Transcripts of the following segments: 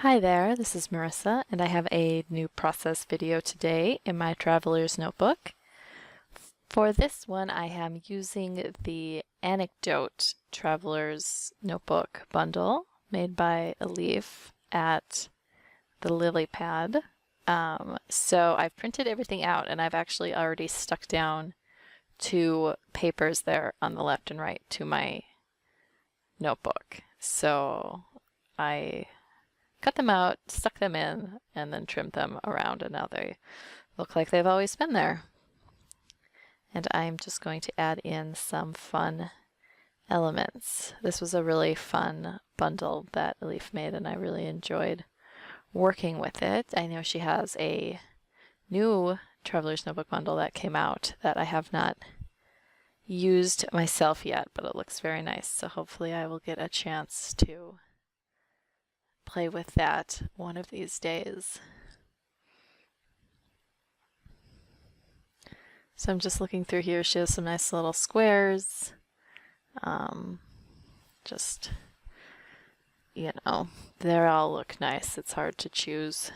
Hi there, this is Marissa, and I have a new process video today in my Traveler's Notebook. For this one, I am using the Anecdote Traveler's Notebook bundle made by Elif at the Lily Pad. So I've printed everything out, and I've actually already stuck down two papers there on the left and right to my notebook. So I cut them out, stuck them in, and then trimmed them around, and now they look like they've always been there. And I'm just going to add in some fun elements. This was a really fun bundle that Elif made, and I really enjoyed working with it. I know she has a new Traveler's Notebook bundle that came out that I have not used myself yet, but it looks very nice, so hopefully I will get a chance to play with that one of these days. So I'm just looking through here. She has some nice little squares. Just, you know, they all look nice. It's hard to choose.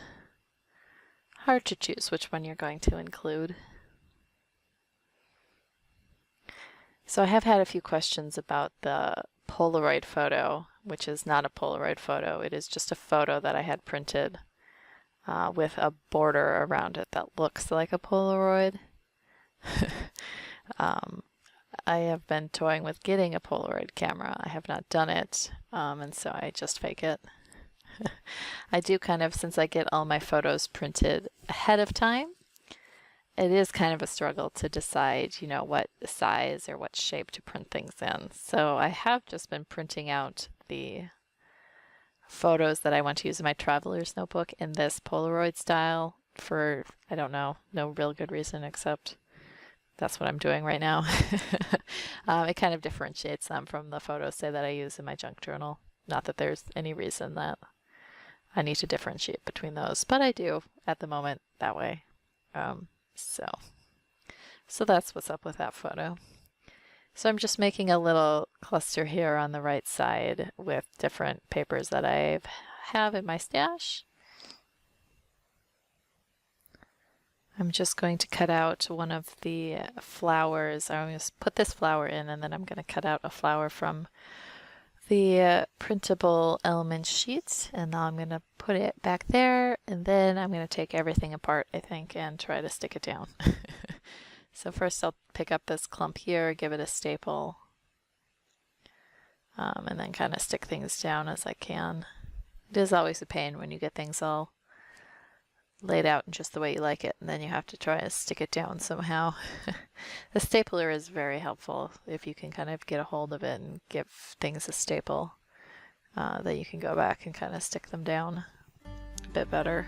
Hard to choose which one you're going to include. So I have had a few questions about the Polaroid photo, which is not a Polaroid photo. It is just a photo that I had printed with a border around it that looks like a Polaroid. I have been toying with getting a Polaroid camera. I have not done it, and so I just fake it. I do kind of, since I get all my photos printed ahead of time, it is kind of a struggle to decide, you know, what size or what shape to print things in. So I have just been printing out the photos that I want to use in my Traveler's Notebook in this Polaroid style for, I don't know, no real good reason except that's what I'm doing right now. It kind of differentiates them from the photos, say, that I use in my junk journal. Not that there's any reason that I need to differentiate between those, but I do at the moment that way. So that's what's up with that photo. So I'm just making a little cluster here on the right side with different papers that I have in my stash. I'm just going to cut out one of the flowers. I'm going to put this flower in, and then I'm going to cut out a flower from the printable element sheet, and now I'm going to put it back there, and then I'm going to take everything apart, I think, and try to stick it down. So first I'll pick up this clump here, give it a staple, and then kind of stick things down as I can. It is always a pain when you get things all laid out in just the way you like it, and then you have to try to stick it down somehow. The stapler is very helpful if you can kind of get a hold of it and give things a staple, that you can go back and kind of stick them down a bit better.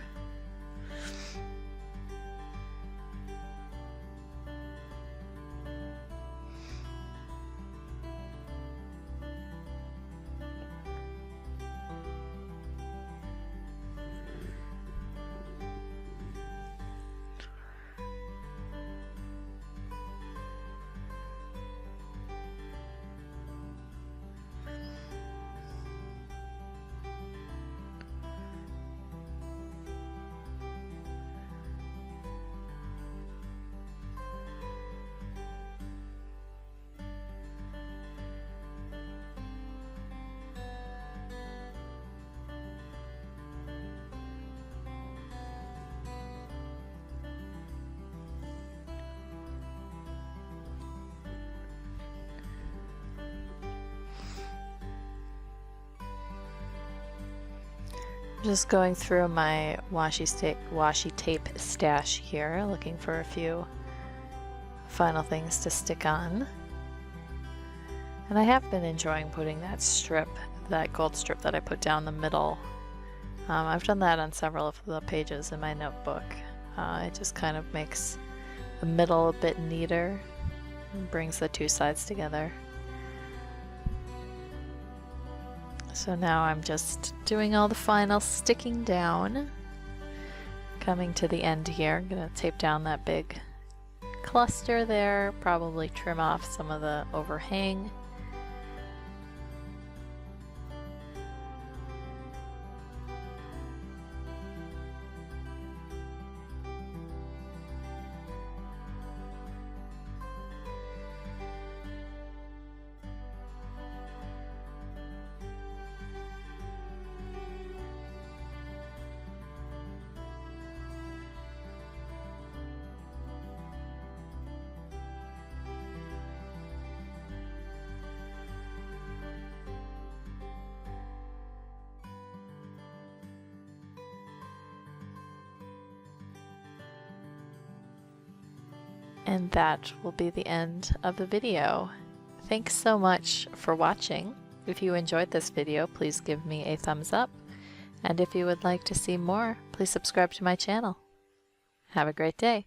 Just going through my washi tape stash here, looking for a few final things to stick on. And I have been enjoying putting that strip, that gold strip that I put down the middle. I've done that on several of the pages in my notebook. It just kind of makes the middle a bit neater and brings the two sides together. So now I'm just doing all the final sticking down. Coming to the end here, I'm going to tape down that big cluster there, probably trim off some of the overhang. And that will be the end of the video. Thanks so much for watching. If you enjoyed this video, please give me a thumbs up. And if you would like to see more, please subscribe to my channel. Have a great day.